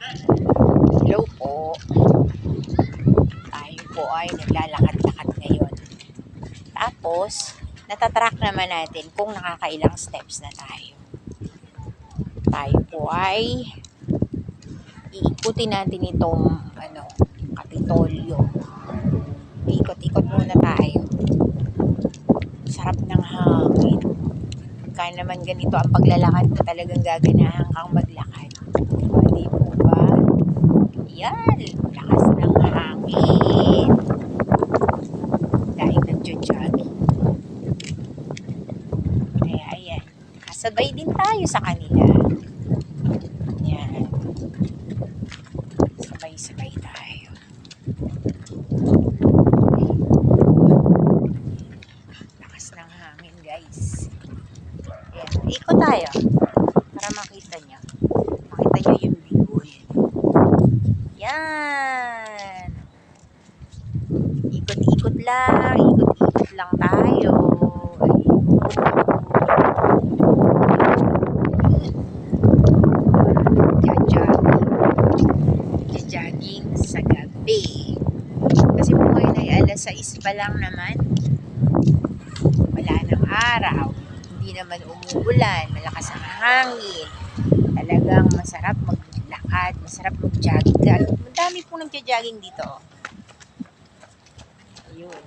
Hello po. Tayo po ay naglalakad-lakad ngayon. Tapos, natatrack naman natin kung nakakailang steps na tayo. Tayo po ay iikutin natin itong Kapitolyo. Ikot-ikot muna tayo. Sarap ng hangin. Kaya naman ganito ang paglalakad mo, talagang gaganahan kang maglakad. Di po ba? Yan, lakas ng hangin. Dahil nagjo-jogging. Kaya ayan, kasabay din tayo sa kanila. Yan. Sabay-sabay tayo. Lakas ng hangin, guys. Ayan, ikot tayo para makita nyo. Makita nyo yung view. Yan. Ikot-ikot lang. Ikot-ikot lang tayo. Jogging sa gabi. Kasi po ngayon ay alas 6 pa lang naman. Wala ng araw. Hindi naman umuulan. Malakas ang hangin. Talagang masarap maglakad. Masarap mag-jogging. Madami po nagja-jogging dito. Ayun.